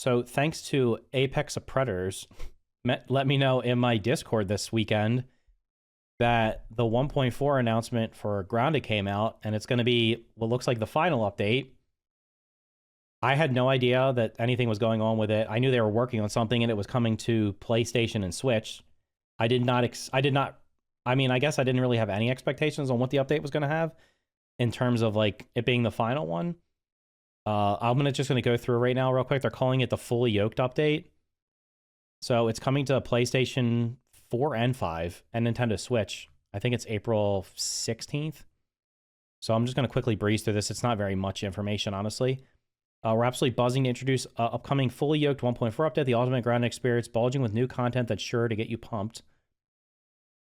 So thanks to Apex of Predators, let me know in my Discord this weekend that the 1.4 announcement for Grounded came out, and it's going to be what looks like the final update. I had no idea that anything was going on with it. I knew they were working on something and it was coming to PlayStation and Switch. I mean, I guess I didn't really have any expectations on what the update was going to have in terms of like it being the final one. I'm just going to go through right now real quick. They're calling it the Fully Yoked update. So it's coming to PlayStation 4 and 5 and Nintendo Switch. I think it's April 16th. So I'm just going to quickly breeze through this. It's not very much information, honestly. We're absolutely buzzing to introduce upcoming Fully Yoked 1.4 update, the ultimate grounded experience, bulging with new content that's sure to get you pumped.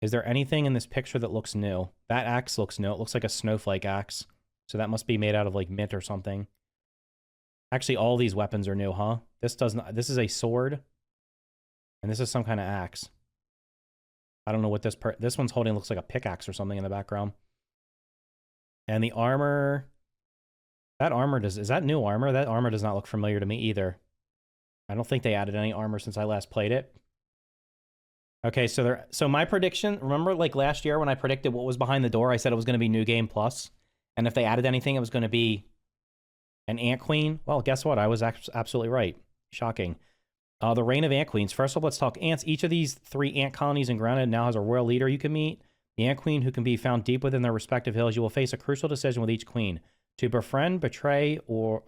Is there anything in this picture that looks new? That axe looks new. It looks like a snowflake axe. So that must be made out of like mint or something. Actually, all these weapons are new, huh? This is a sword. And this is some kind of axe. I don't know what this one's holding. Looks like a pickaxe or something in the background. And the armor... is that new armor? That armor does not look familiar to me either. I don't think they added any armor since I last played it. Okay, so my prediction, remember like last year when I predicted what was behind the door, I said it was going to be New Game Plus. And if they added anything, it was going to be an Ant Queen. Well, guess what? I was absolutely right. Shocking. The Reign of Ant Queens. First of all, let's talk ants. Each of these 3 ant colonies in Grounded now has a royal leader you can meet. The Ant Queen, who can be found deep within their respective hills. You will face a crucial decision with each queen. To befriend, betray, or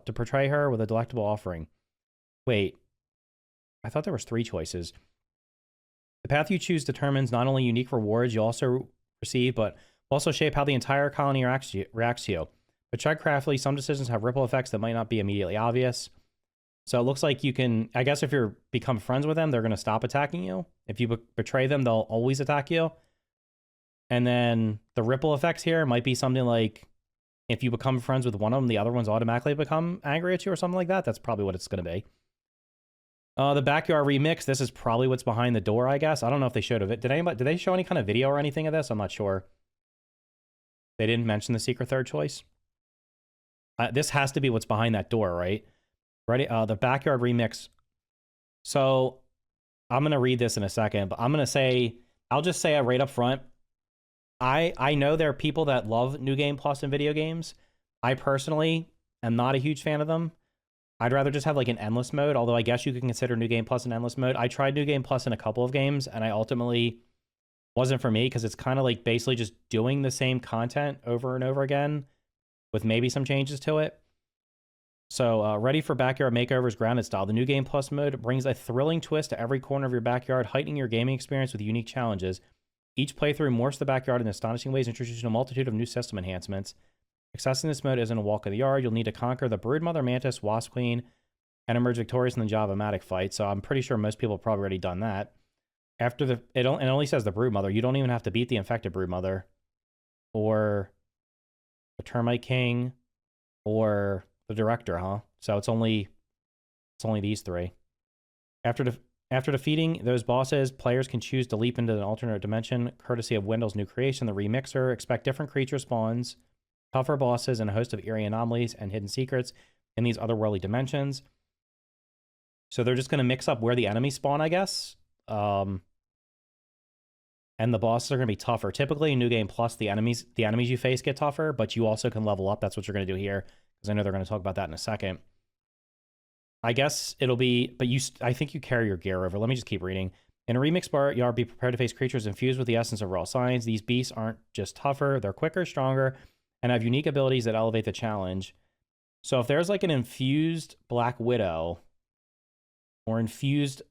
to portray her with a delectable offering. Wait. I thought there was 3 choices. The path you choose determines not only unique rewards you also receive, but will also shape how the entire colony reacts to you. But tread craftily, some decisions have ripple effects that might not be immediately obvious. So it looks like you can, I guess if you become friends with them, they're going to stop attacking you. If you betray them, they'll always attack you. And then the ripple effects here might be something like, if you become friends with one of them, the other ones automatically become angry at you or something like that. That's probably what it's going to be. The backyard remix. This is probably what's behind the door, I guess. I don't know if they showed it. Did they show any kind of video or anything of this? I'm not sure. They didn't mention the secret third choice. This has to be what's behind that door, right? Ready? The backyard remix. So I'm going to read this in a second, but I'm going to say, I'll just say it right up front. I know there are people that love New Game Plus in video games. I personally am not a huge fan of them. I'd rather just have like an endless mode, although I guess you can consider New Game Plus an endless mode. I tried New Game Plus in a couple of games, and I ultimately wasn't for me because it's kind of like basically just doing the same content over and over again with maybe some changes to it. So ready for backyard makeovers grounded style. The New Game Plus mode brings a thrilling twist to every corner of your backyard, heightening your gaming experience with unique challenges. Each playthrough morphs the backyard in astonishing ways, introducing a multitude of new system enhancements. Accessing this mode isn't a walk in the yard. You'll need to conquer the Broodmother, Mantis, Wasp Queen, and emerge victorious in the Java-Matic fight. So I'm pretty sure most people have probably already done that. After it only says the Broodmother. You don't even have to beat the infected Broodmother, or the Termite King, or the Director, huh? So it's only these 3. After defeating those bosses, players can choose to leap into an alternate dimension, courtesy of Wendell's new creation, the Remixer. Expect different creature spawns, tougher bosses, and a host of eerie anomalies and hidden secrets in these otherworldly dimensions. So they're just going to mix up where the enemies spawn, I guess. And the bosses are going to be tougher. Typically in New Game Plus, the enemies you face get tougher, but you also can level up. That's what you're going to do here, because I know they're going to talk about that in a second. I guess it'll be, but I think you carry your gear over. Let me just keep reading. In a remix bar, you are be prepared to face creatures infused with the essence of raw science. These beasts aren't just tougher, they're quicker, stronger, and have unique abilities that elevate the challenge. So if there's like an infused Black Widow or infused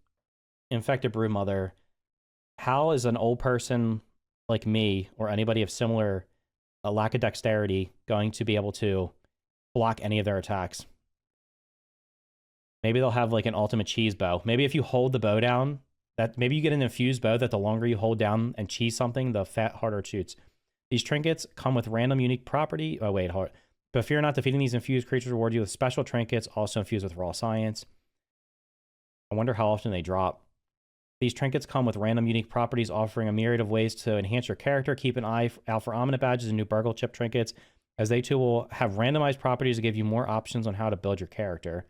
infected Broodmother, how is an old person like me or anybody of similar lack of dexterity going to be able to block any of their attacks? Maybe they'll have like an ultimate cheese bow. Maybe if you hold the bow down, maybe you get an infused bow that the longer you hold down and cheese something, the harder it shoots. These trinkets come with random unique property. Oh, wait, hold. But fear not, defeating these infused creatures reward you with special trinkets, also infused with raw science. I wonder how often they drop. These trinkets come with random unique properties, offering a myriad of ways to enhance your character. Keep an eye out for ominous badges and new burgle chip trinkets, as they too will have randomized properties to give you more options on how to build your character.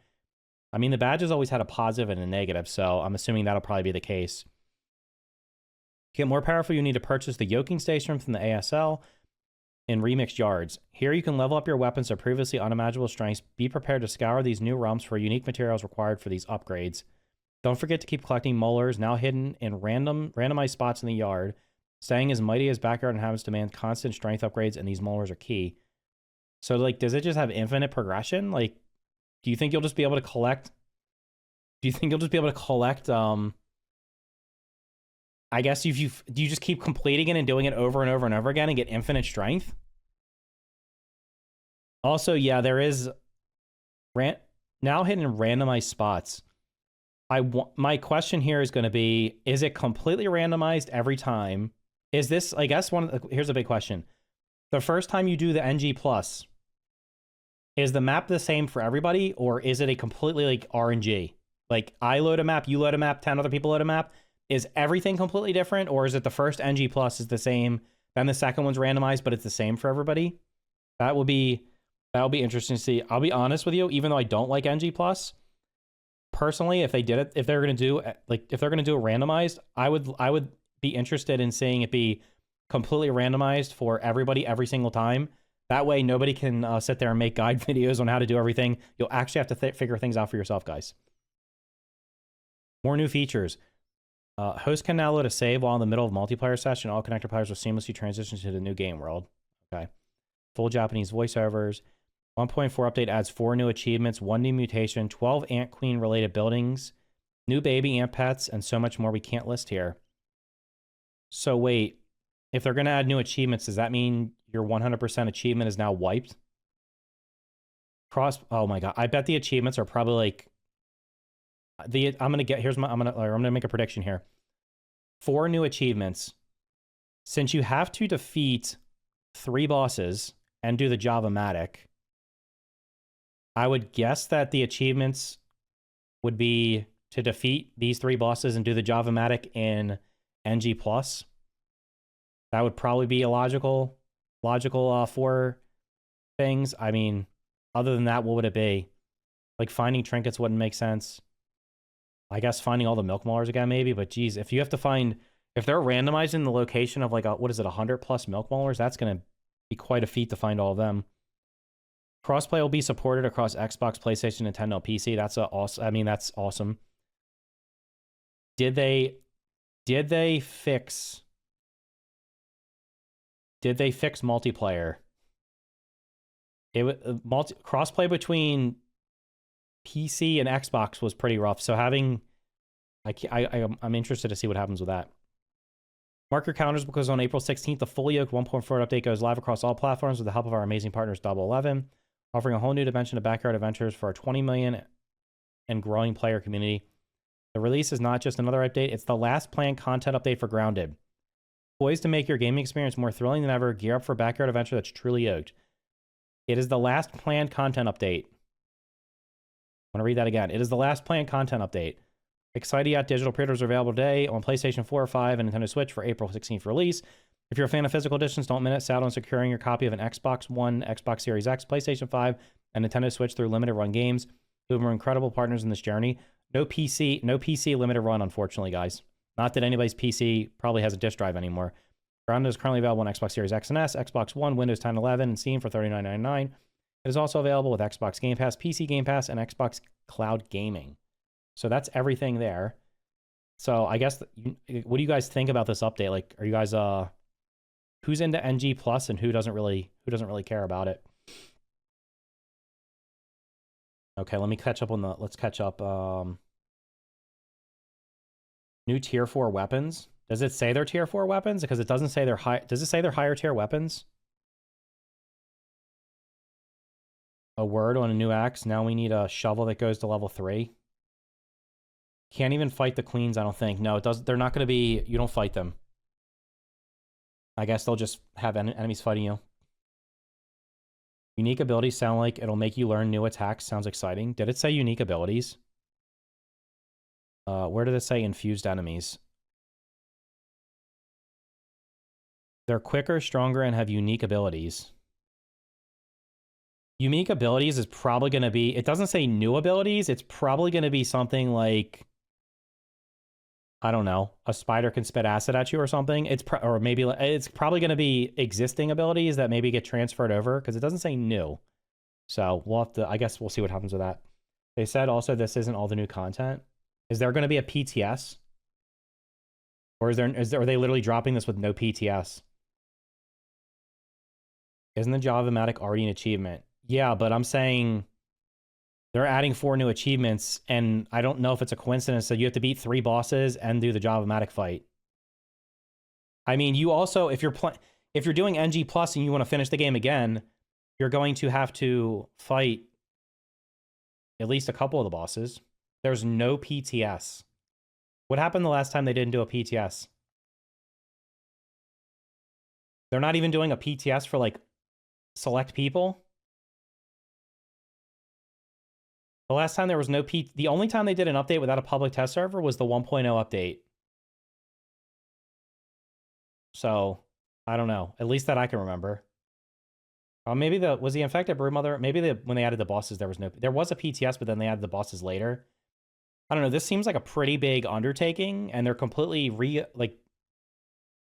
I mean, the badge has always had a positive and a negative, so I'm assuming that'll probably be the case. To get more powerful, you need to purchase the yoking station from the ASL in remixed yards. Here you can level up your weapons to previously unimaginable strengths. Be prepared to scour these new realms for unique materials required for these upgrades. Don't forget to keep collecting molars, now hidden in randomized spots in the yard. Staying as mighty as backyard inhabitants demand constant strength upgrades, and these molars are key. So, like, does it just have infinite progression? Like, do you think you'll just be able to collect... I guess do you just keep completing it and doing it over and over and over again and get infinite strength? Also, yeah, there is now hidden in randomized spots. My question here is going to be, is it completely randomized every time? Is this, I guess, here's a big question. The first time you do the NG+, is the map the same for everybody, or is it a completely, like, RNG? Like, I load a map, you load a map, 10 other people load a map. Is everything completely different, or is it the first NG+ is the same, then the second one's randomized, but it's the same for everybody? That will be interesting to see. I'll be honest with you, even though I don't like NG+, personally, if they're gonna do a randomized, I would be interested in seeing it be completely randomized for everybody every single time. That way, nobody can sit there and make guide videos on how to do everything. You'll actually have to figure things out for yourself, guys. More new features. Host can now load a save while in the middle of multiplayer session. All connector players will seamlessly transition to the new game world. Okay. Full Japanese voiceovers. 1.4 update adds 4 new achievements, 1 new mutation, 12 Ant Queen related buildings, new baby ant pets, and so much more we can't list here. So wait, if they're going to add new achievements, does that mean your 100% achievement is now wiped? Oh my god, I bet the achievements are probably like I'm gonna make a prediction here. 4 new achievements. Since you have to defeat 3 bosses and do the Java-matic, I would guess that the achievements would be to defeat these 3 bosses and do the Java-matic in NG+. That would probably be a logical 4 things. I mean, other than that, what would it be? Like, finding trinkets wouldn't make sense. I guess finding all the milk maulers again, maybe. But geez, if you have to find... If they're randomizing the location of, like, 100+ milk maulers, that's going to be quite a feat to find all of them. Crossplay will be supported across Xbox, PlayStation, Nintendo, PC. That's that's awesome. Did they fix multiplayer? Crossplay between PC and Xbox was pretty rough. So I'm interested to see what happens with that. Marker counters, because on April 16th, the Fully Yoked 1.4 update goes live across all platforms with the help of our amazing partners, Double 11, offering a whole new dimension of backyard adventures for our 20 million and growing player community. The release is not just another update, it's the last planned content update for Grounded. Poised to make your gaming experience more thrilling than ever, gear up for backyard adventure that's truly yoked. It is the last planned content update. I want to read that again. It is the last planned content update. Exciting digital pre-orders are available today on PlayStation 4 or 5 and Nintendo Switch for April 16th release. If you're a fan of physical editions, don't minute out on securing your copy of an Xbox One, Xbox Series X, PlayStation 5, and Nintendo Switch through limited run games, who are incredible partners in this journey. No PC limited run, unfortunately, guys. Not that anybody's PC probably has a disk drive anymore. Grounded is currently available on Xbox Series X and S, Xbox One, Windows 10 and 11, and Steam for $39.99. It is also available with Xbox Game Pass, PC Game Pass, and Xbox Cloud Gaming. So that's everything there. So I guess, what do you guys think about this update? Like, are you guys, who's into NG Plus and who doesn't really care about it? Okay, let's catch up. New tier 4 weapons. Does it say they're tier 4 weapons? Because it doesn't say they're high. Does it say they're higher tier weapons? A word on a new axe. Now we need a shovel that goes to level 3. Can't even fight the queens, I don't think. No, it does. They're not going to be... You don't fight them. I guess they'll just have enemies fighting you. Unique abilities sound like it'll make you learn new attacks. Sounds exciting. Did it say unique abilities? Where did it say infused enemies? They're quicker, stronger, and have unique abilities. Unique abilities is probably going to be, it doesn't say new abilities. It's probably going to be something like, I don't know, a spider can spit acid at you or something. Or maybe it's probably going to be existing abilities that maybe get transferred over because it doesn't say new. So we'll have to, I guess we'll see what happens with that. They said also this isn't all the new content. Is there going to be a PTS? Or are they literally dropping this with no PTS? Isn't the Java-matic already an achievement? Yeah, but I'm saying they're adding 4 new achievements, and I don't know if it's a coincidence that you have to beat 3 bosses and do the Java-matic fight. I mean, you also, if you're doing NG Plus and you want to finish the game again, you're going to have to fight at least a couple of the bosses. There's no PTS. What happened the last time they didn't do a PTS? They're not even doing a PTS for, like, select people? The last time there was no the only time they did an update without a public test server was the 1.0 update. So, I don't know. At least that I can remember. Maybe was the Infected Broodmother? Maybe when they added the bosses, there was a PTS, but then they added the bosses later. I don't know. This seems like a pretty big undertaking, and they're completely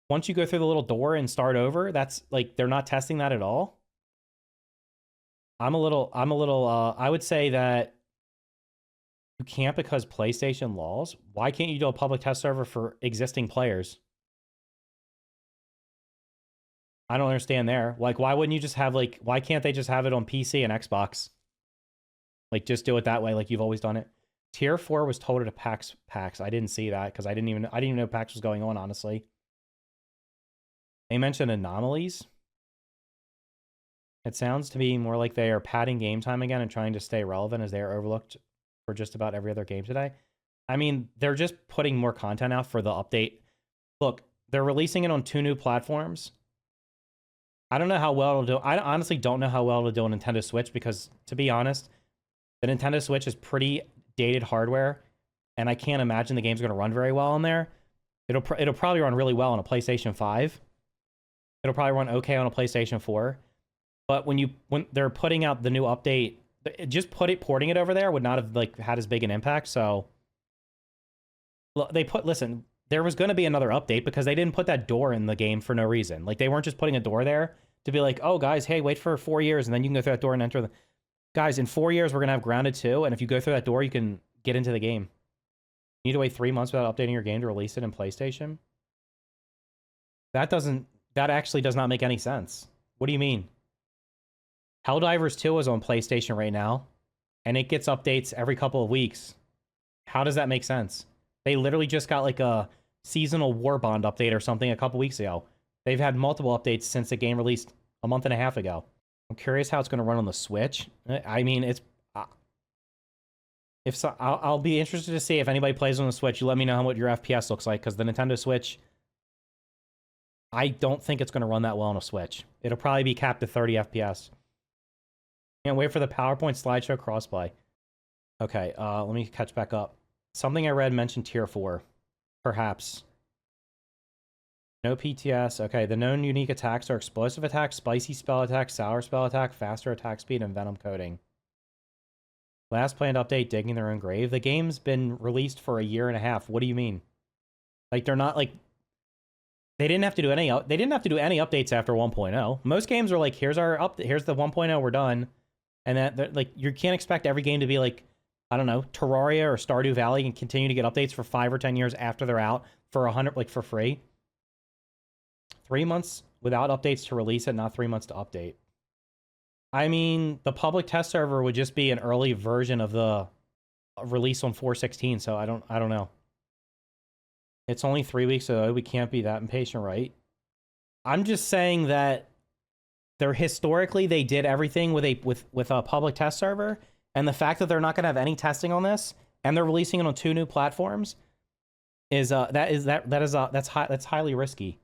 once you go through the little door and start over, that's like they're not testing that at all. I would say that you can't because PlayStation laws. Why can't you do a public test server for existing players? I don't understand there. Like, why wouldn't you just have, like, why can't they just have it on PC and Xbox? Like, just do it that way, like you've always done it. Tier 4 was told at PAX. I didn't see that because I didn't even know PAX was going on, honestly. They mentioned anomalies. It sounds to me more like they are padding game time again and trying to stay relevant as they are overlooked for just about every other game today. I mean, they're just putting more content out for the update. Look, they're releasing it on 2 new platforms. I don't know how well it'll do. I honestly don't know how well it'll do on Nintendo Switch because, to be honest, the Nintendo Switch is pretty dated hardware, and I can't imagine the game's going to run very well on there. It'll probably run really well on a PlayStation 5. It'll probably run okay on a PlayStation 4. But when they're putting out the new update, just porting it over there would not have had as big an impact. So listen, there was going to be another update because they didn't put that door in the game for no reason. Like, they weren't just putting a door there to be like, oh guys, hey, wait for 4 years and then you can go through that door and enter the guys. In 4 years we're gonna have Grounded 2, and if you go through that door, you can get into the game. You need to wait 3 months without updating your game to release it in PlayStation. That actually does not make any sense. What do you mean? Helldivers 2 is on PlayStation right now, and it gets updates every couple of weeks. How does that make sense? They literally just got like a seasonal Warbond update or something a couple weeks ago. They've had multiple updates since the game released a month and a half ago. I'm curious how it's going to run on the Switch. I mean, I'll be interested to see if anybody plays on the Switch. You let me know what your FPS looks like, because the Nintendo Switch, I don't think it's going to run that well on a Switch. It'll probably be capped to 30 FPS. Can't wait for the PowerPoint slideshow crossplay. Okay, let me catch back up. Something I read mentioned Tier 4. Perhaps. No PTS. Okay, the known unique attacks are Explosive Attack, Spicy Spell Attack, Sour Spell Attack, Faster Attack Speed, and Venom Coating. Last planned update, Digging Their Own Grave. The game's been released for a year and a half. What do you mean? Like, they're not, like... They didn't have to do any updates after 1.0. Most games are like, here's our update, here's the 1.0, we're done. And that, like, you can't expect every game to be like, I don't know, Terraria or Stardew Valley and continue to get updates for 5 or 10 years after they're out for 100, like, for free. 3 months without updates to release it, not 3 months to update. I mean, the public test server would just be an early version of the release on 4/16, so I don't know. It's only 3 weeks ago. We can't be that impatient, right? I'm just saying that historically they did everything with a public test server, and the fact that they're not going to have any testing on this and they're releasing it on 2 new platforms that's highly risky.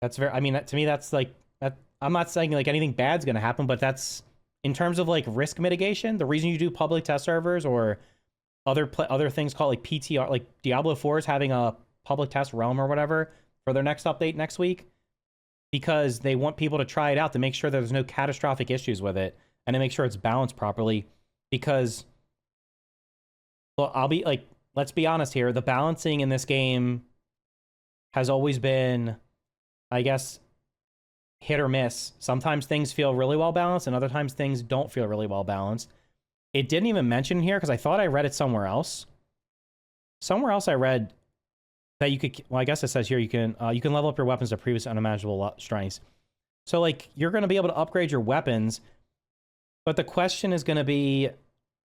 That's very, I mean, to me that's like that. I'm not saying like anything bad's going to happen, but that's in terms of like risk mitigation. The reason you do public test servers or other things called like PTR, like Diablo 4 is having a public test realm or whatever for their next update next week, because they want people to try it out to make sure there's no catastrophic issues with it. and to make sure it's balanced properly. Because, well, I'll be like, let's be honest here, the balancing in this game has always been, I guess, hit or miss. Sometimes things feel really well balanced, and other times things don't feel really well balanced. It didn't even mention here because I thought I read it somewhere else. Somewhere else I read that you could, well, I guess it says here you can level up your weapons to previous unimaginable strengths. So like you're going to be able to upgrade your weapons, but the question is going to be,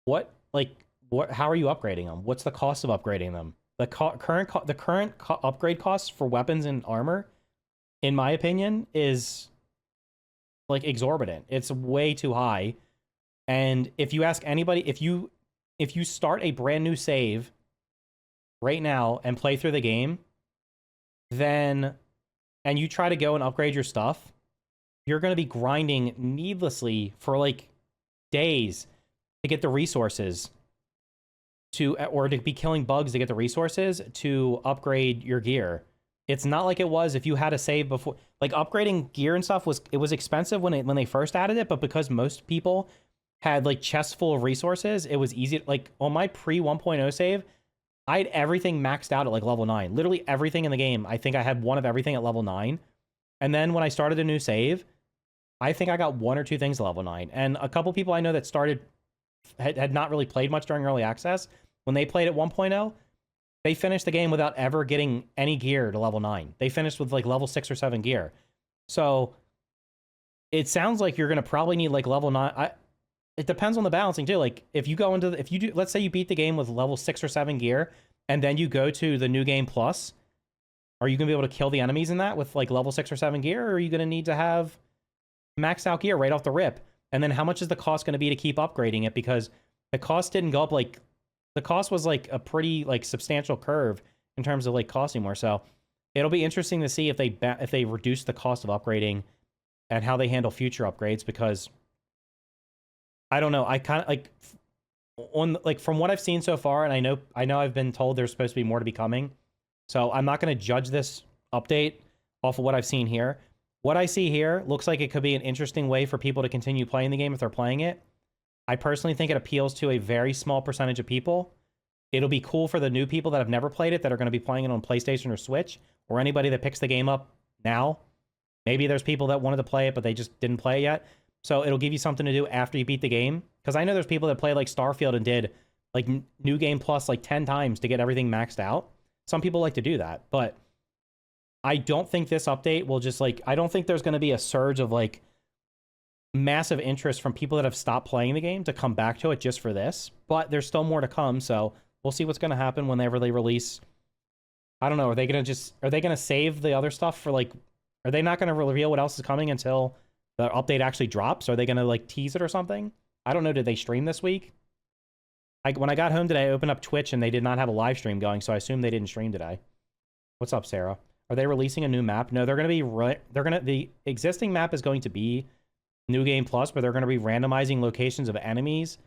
how are you upgrading them? What's the cost of upgrading them? The current upgrade costs for weapons and armor, in my opinion, is like exorbitant. It's way too high. And if you ask anybody, if you start a brand new save right now and play through the game, and you try to go and upgrade your stuff, you're going to be grinding needlessly for like days to get the resources or to be killing bugs to get the resources to upgrade your gear. It's not like it was if you had a save before. Like upgrading gear and stuff was expensive when they first added it, but because most people had like chests full of resources, it was easy. Like on my pre 1.0 save, I had everything maxed out at like level 9. Literally everything in the game. I think I had one of everything at level 9. And then when I started a new save, I think I got one or two things at level 9. And a couple people I know that had not really played much during early access. When they played at 1.0, they finished the game without ever getting any gear to level 9. They finished with like level 6 or 7 gear. So it sounds like you're going to probably need like level 9. It depends on the balancing too. Like if you go into let's say you beat the game with level 6 or 7 gear and then you go to the new game plus, are you going to be able to kill the enemies in that with like level 6 or 7 gear? Or are you going to need to have maxed out gear right off the rip? And then how much is the cost going to be to keep upgrading it? Because the cost didn't go up like, the cost was like a pretty like substantial curve in terms of like costing more. So it'll be interesting to see if they reduce the cost of upgrading and how they handle future upgrades, because I don't know. I kind of like from what I've seen so far, and I know I've been told there's supposed to be more to be coming. So I'm not going to judge this update off of what I've seen here. What I see here looks like it could be an interesting way for people to continue playing the game if they're playing it. I personally think it appeals to a very small percentage of people. It'll be cool for the new people that have never played it, that are going to be playing it on PlayStation or Switch, or anybody that picks the game up now. Maybe there's people that wanted to play it, but they just didn't play it yet. So it'll give you something to do after you beat the game. Because I know there's people that play like Starfield and did like New Game Plus like 10 times to get everything maxed out. Some people like to do that, but I don't think this update will just like, I don't think there's going to be a surge of like massive interest from people that have stopped playing the game to come back to it just for this. But there's still more to come, so we'll see what's going to happen whenever they release. I don't know, are they going to save the other stuff for like, are they not going to reveal what else is coming until the update actually drops? Are they going to like tease it or something? I don't know. Did they stream this week? When I got home today, I opened up Twitch and they did not have a live stream going, so I assume they didn't stream today. What's up, Sarah? Are they releasing a new map? No, the existing map is going to be New Game Plus, but they're going to be randomizing locations of enemies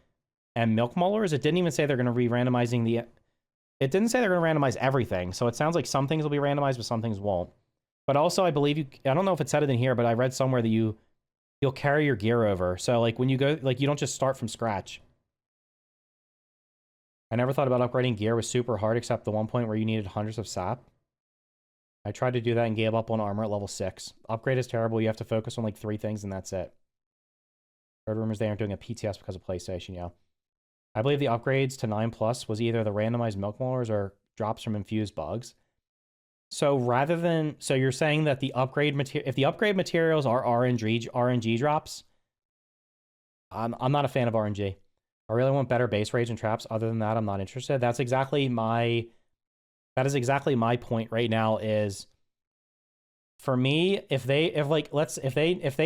and milk mullers. It didn't even say they're going to be randomizing it didn't say they're going to randomize everything. So it sounds like some things will be randomized, but some things won't. But also, I believe I don't know if it said it in here, but I read somewhere that you'll carry your gear over. So like when you go, like you don't just start from scratch. I never thought about upgrading gear was super hard, except the one point where you needed hundreds of sap. I tried to do that and gave up on armor at level 6. Upgrade is terrible. You have to focus on like 3 things and that's it. Heard rumors they aren't doing a PTS because of PlayStation, yeah. I believe the upgrades to 9 Plus was either the randomized milk mullers or drops from infused bugs. So rather than, so you're saying that the upgrade if the upgrade materials are RNG drops, I'm not a fan of RNG. I really want better base rage and traps. Other than that, I'm not interested. That is exactly my point right now. Is for me, if they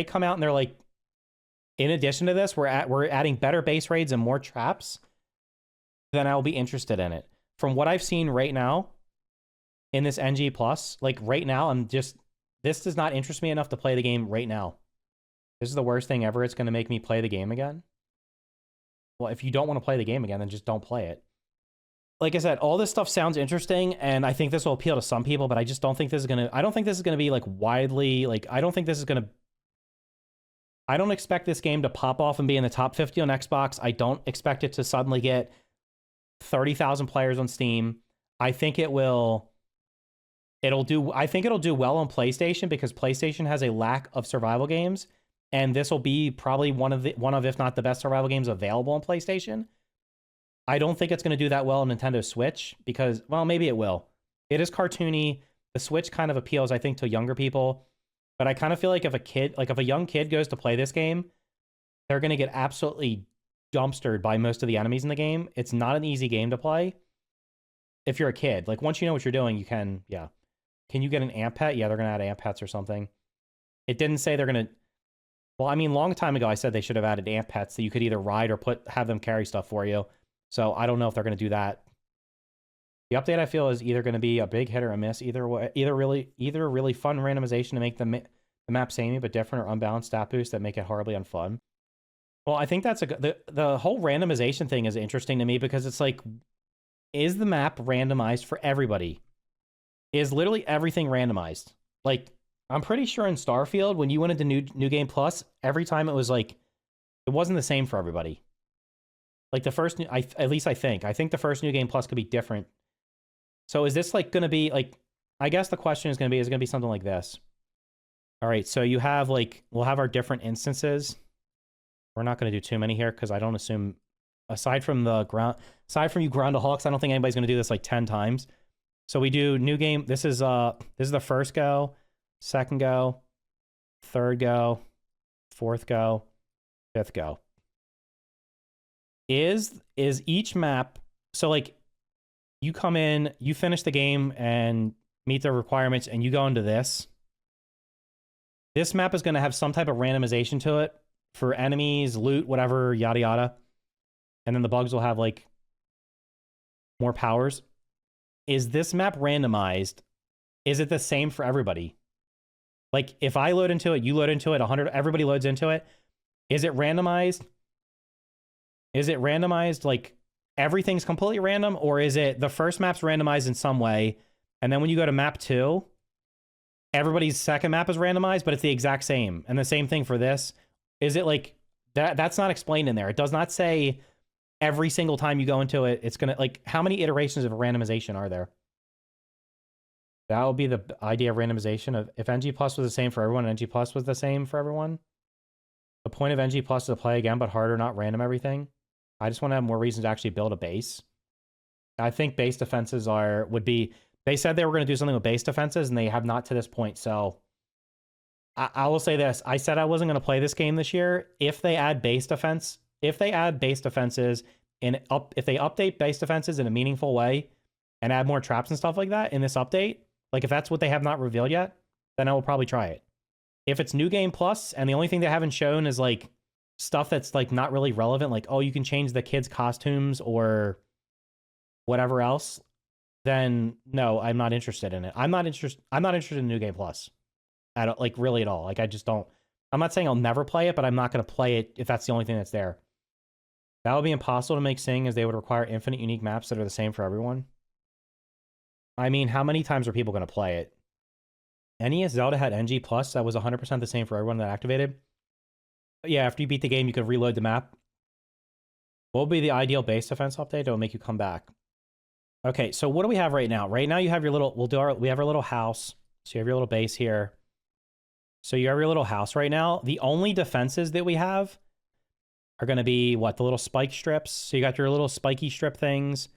come out and they're like, in addition to this, we're adding better base raids and more traps, then I'll be interested in it. From what I've seen right now in this NG Plus, like right now, this does not interest me enough to play the game right now. This is the worst thing ever. It's going to make me play the game again. Well, if you don't want to play the game again, then just don't play it. Like I said, all this stuff sounds interesting, and I think this will appeal to some people, but I just don't think this is going to, I don't think this is going to be like widely, like, I don't think this is going to I don't expect this game to pop off and be in the top 50 on Xbox. I don't expect it to suddenly get 30,000 players on Steam. I think it will. I think it'll do well on PlayStation because PlayStation has a lack of survival games, and this will be probably one of if not the best survival games available on PlayStation. I don't think it's going to do that well on Nintendo Switch because, well, maybe it will. It is cartoony. The Switch kind of appeals, I think, to younger people. But I kind of feel like if a young kid goes to play this game, they're going to get absolutely dumpstered by most of the enemies in the game. It's not an easy game to play. If you're a kid, like once you know what you're doing, you can, yeah. Can you get an amp pet? Yeah, they're going to add amp pets or something. It didn't say they're going to, well, I mean, long time ago, I said they should have added amp pets that you could either ride or have them carry stuff for you. So I don't know if they're going to do that. The update I feel is either going to be a big hit or a miss. Either really fun randomization to make the map samey but different, or unbalanced stat boosts that make it horribly unfun. Well, I think that's the whole randomization thing is interesting to me because it's like, is the map randomized for everybody? Is literally everything randomized? Like, I'm pretty sure in Starfield, when you went into New Game Plus, every time it was like, it wasn't the same for everybody. Like the first, at least I think the first New Game Plus could be different. So is this like going to be like, I guess the question is going to be something like this. All right, so you have like, we'll have our different instances. We're not going to do too many here because I don't assume, aside from you groundaholics, I don't think anybody's going to do this like 10 times. So we do new game. This is the first go, second go, third go, fourth go, fifth go. Is each map, so like you come in, you finish the game and meet the requirements and you go into this. This map is going to have some type of randomization to it for enemies, loot, whatever, yada yada. And then the bugs will have like more powers. Is this map randomized? Is it the same for everybody? Like if I load into it, you load into it, 100, everybody loads into it. Is it randomized? Is it randomized like everything's completely random, or is it the first map's randomized in some way, and then when you go to map 2, everybody's second map is randomized, but it's the exact same, and the same thing for this? Is it like that? That's not explained in there. It does not say every single time you go into it, it's gonna, like, how many iterations of randomization are there? That would be the idea of randomization. Of if NG Plus was the same for everyone, and NG Plus was the same for everyone. The point of NG Plus is to play again, but harder, not random everything. I just want to have more reasons to actually build a base. I think base defenses would be. They said they were going to do something with base defenses, and they have not to this point. So I will say this: I said I wasn't going to play this game this year. If they add base defenses, if they update base defenses in a meaningful way, and add more traps and stuff like that in this update, like if that's what they have not revealed yet, then I will probably try it. If it's New Game Plus, and the only thing they haven't shown is like stuff that's like not really relevant, like, oh, you can change the kids' costumes or whatever else, then no, I'm not interested in it. I'm not interested in New Game Plus at like really at all. Like I just don't. I'm not saying I'll never play it, but I'm not going to play it if that's the only thing that's there. That would be impossible to make, seeing as they would require infinite unique maps that are the same for everyone. I mean, how many times are people going to play it? NES Zelda had NG Plus that was 100% the same for everyone that activated. But yeah, after you beat the game, you could reload the map. What would be the ideal base defense update that will make you come back? Okay, so what do we have right now? Right now you have your little, we have our little house. So you have your little base here. So you have your little house right now. The only defenses that we have are going to be, what, the little spike strips. So you got your little spiky strip things.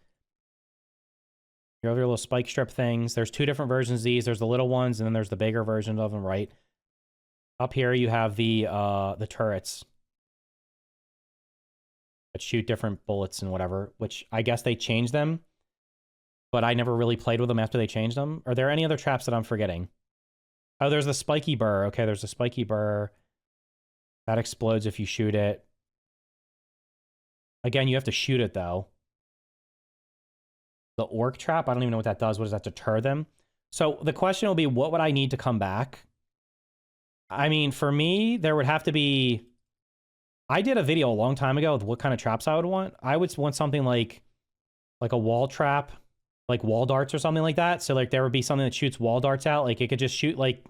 Your other little spike strip things. There's two different versions of these. There's the little ones, and then there's the bigger version of them, right? Up here you have the turrets that shoot different bullets and whatever, which I guess they changed them, but I never really played with them after they changed them. Are there any other traps that I'm forgetting? Oh, there's the spiky burr. Okay, there's the spiky burr. That explodes if you shoot it. Again, you have to shoot it, though. The orc trap, I don't even know what that does. What does that deter them? So the question will be, what would I need to come back? I mean, for me, there would have to be... I did a video a long time ago with what kind of traps I would want. I would want something like a wall trap, like wall darts or something like that. So like there would be something that shoots wall darts out. Like it could just shoot like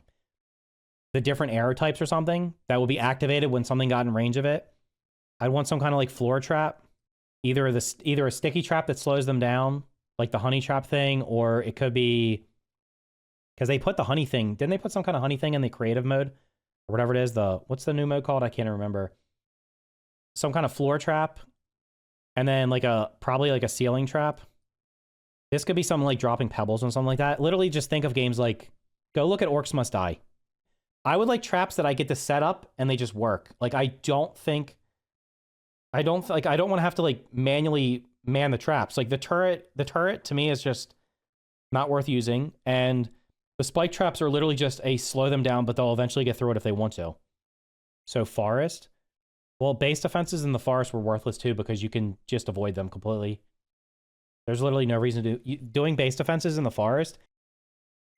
the different arrow types or something that will be activated when something got in range of it. I'd want some kind of like floor trap, either a sticky trap that slows them down, like the honey trap thing, or it could be because they put the honey thing. Didn't they put some kind of honey thing in the creative mode or whatever it is? What's the new mode called? I can't remember. Some kind of floor trap, and then like probably like a ceiling trap. This could be something like dropping pebbles and something like that. Literally, just think of games like go look at Orcs Must Die. I would like traps that I get to set up and they just work. Like I don't want to have to like manually man the traps. Like the turret to me is just not worth using, and the spike traps are literally just a slow them down, but they'll eventually get through it if they want to. So forest, well, base defenses in the forest were worthless too because you can just avoid them completely. There's literally no reason to doing base defenses in the forest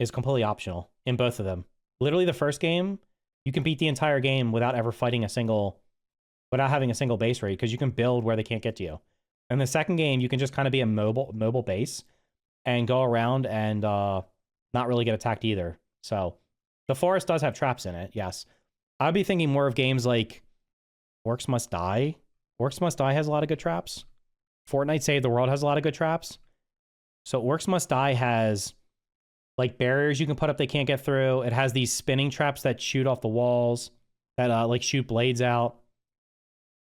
is completely optional in both of them. Literally the first game, you can beat the entire game without ever fighting without having a single base raid because you can build where they can't get to you. And the second game, you can just kind of be a mobile base and go around and not really get attacked either. So the forest does have traps in it, yes. I'd be thinking more of games like Orcs Must Die. Orcs Must Die has a lot of good traps. Fortnite Save the World has a lot of good traps. So Orcs Must Die has like barriers you can put up they can't get through. It has these spinning traps that shoot off the walls, that like shoot blades out.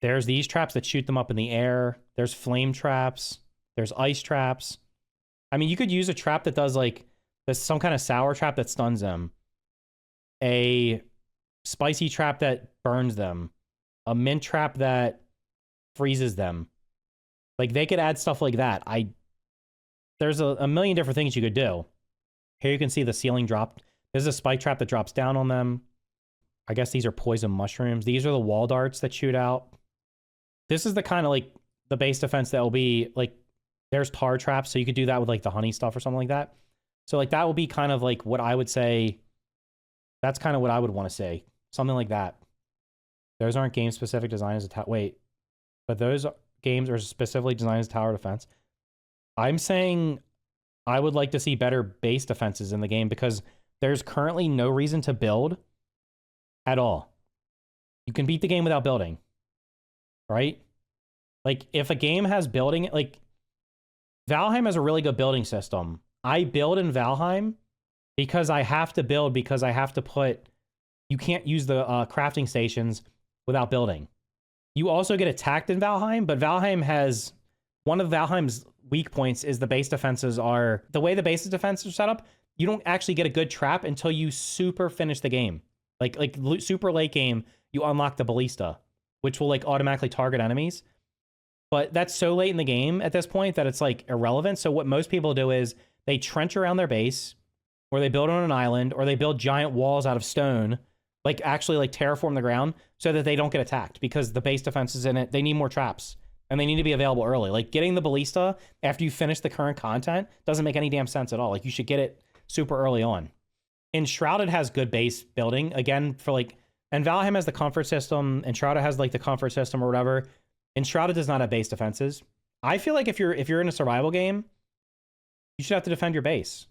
There's these traps that shoot them up in the air. There's flame traps. There's ice traps. I mean, you could use a trap that does like some kind of sour trap that stuns them. A spicy trap that burns them. A mint trap that freezes them. Like they could add stuff like that. There's a million different things you could do. Here you can see the ceiling drop. This is a spike trap that drops down on them. I guess these are poison mushrooms. These are the wall darts that shoot out. This is the kind of like the base defense that will be like, there's tar traps. So you could do that with like the honey stuff or something like that. So like that will be kind of like what I would say. That's kind of what I would want to say. Something like that. Those aren't game specific designs as wait, but those games are specifically designed as tower defense. I'm saying I would like to see better base defenses in the game because there's currently no reason to build at all. You can beat the game without building, right? Like if a game has building, like Valheim has a really good building system. I build in Valheim because I have to build because I have to you can't use the crafting stations without building. You also get attacked in Valheim, but Valheim has one of Valheim's weak points is the base defenses are the way the base defenses are set up. You don't actually get a good trap until you super finish the game. Like super late game, you unlock the ballista, which will like automatically target enemies. But that's so late in the game at this point that it's like irrelevant. So what most people do is they trench around their base, or they build on an island, or they build giant walls out of stone, like actually like terraform the ground so that they don't get attacked because the base defenses in it, they need more traps. And they need to be available early. Like getting the ballista after you finish the current content doesn't make any damn sense at all. Like you should get it super early on. Enshrouded has good base building. Again, for like, and Valheim has the comfort system. Enshrouded has like the comfort system or whatever. Enshrouded does not have base defenses. I feel like if you're in a survival game, you should have to defend your base.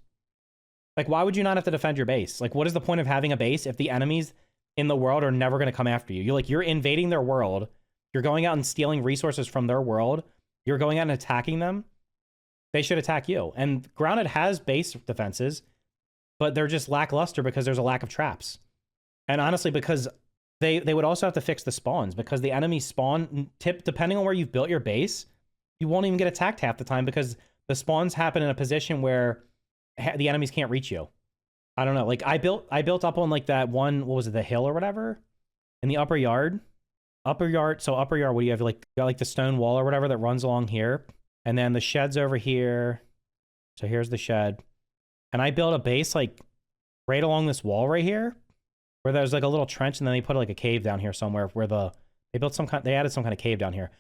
Like why would you not have to defend your base? Like what is the point of having a base if the enemies in the world are never going to come after you? You're invading their world. You're going out and stealing resources from their world. You're going out and attacking them. They should attack you. And Grounded has base defenses, but they're just lackluster because there's a lack of traps. And honestly, because they would also have to fix the spawns because the enemies spawn, depending on where you've built your base, you won't even get attacked half the time because the spawns happen in a position where the enemies can't reach you. I don't know. Like I built up on like that one, what was it, the hill or whatever in the upper yard. Upper yard, what do you have? Like, you got like the stone wall or whatever that runs along here. And then the shed's over here. So here's the shed. And I built a base like right along this wall right here where there's like a little trench and then they put like a cave down here somewhere where they added some kind of cave down here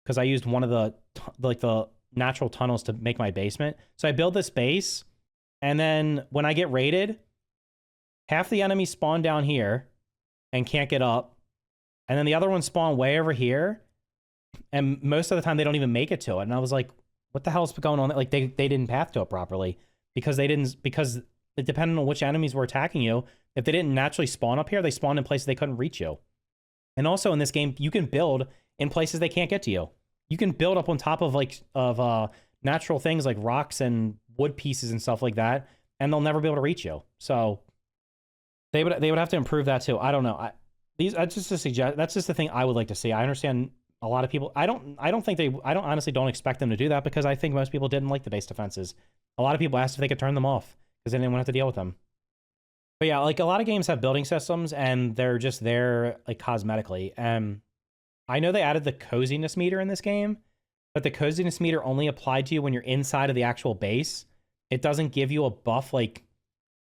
because I used one of the natural tunnels to make my basement. So I built this base and then when I get raided, half the enemies spawn down here and can't get up. And then the other ones spawn way over here. And most of the time they don't even make it to it. And I was like, what the hell's going on? Like they didn't path to it properly because depending on which enemies were attacking you, if they didn't naturally spawn up here, they spawned in places they couldn't reach you. And also in this game, you can build in places they can't get to you. You can build up on top of natural things like rocks and wood pieces and stuff like that, and they'll never be able to reach you. So they would have to improve that too. I don't know. That's just a suggest. That's just the thing I would like to see. I understand a lot of people. I honestly don't expect them to do that because I think most people didn't like the base defenses. A lot of people asked if they could turn them off because they didn't want to have to deal with them. But yeah, like a lot of games have building systems and they're just there like cosmetically. I know they added the coziness meter in this game, but the coziness meter only applied to you when you're inside of the actual base. It doesn't give you a buff like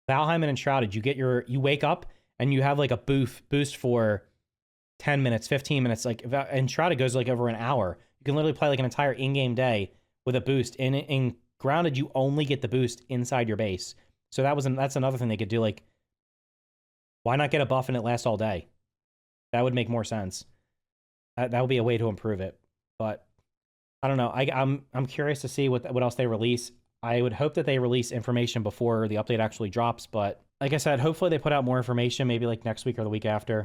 Valheim and Enshrouded. You wake up and you have like a boost for 10 minutes, 15 minutes. Like Enshrouded goes like over an hour. You can literally play like an entire in-game day with a boost. In Grounded, you only get the boost inside your base. So that's another thing they could do. Like, why not get a buff and it lasts all day? That would make more sense. That would be a way to improve it. But I don't know. I'm curious to see what else they release. I would hope that they release information before the update actually drops. But like I said, hopefully they put out more information, maybe like next week or the week after.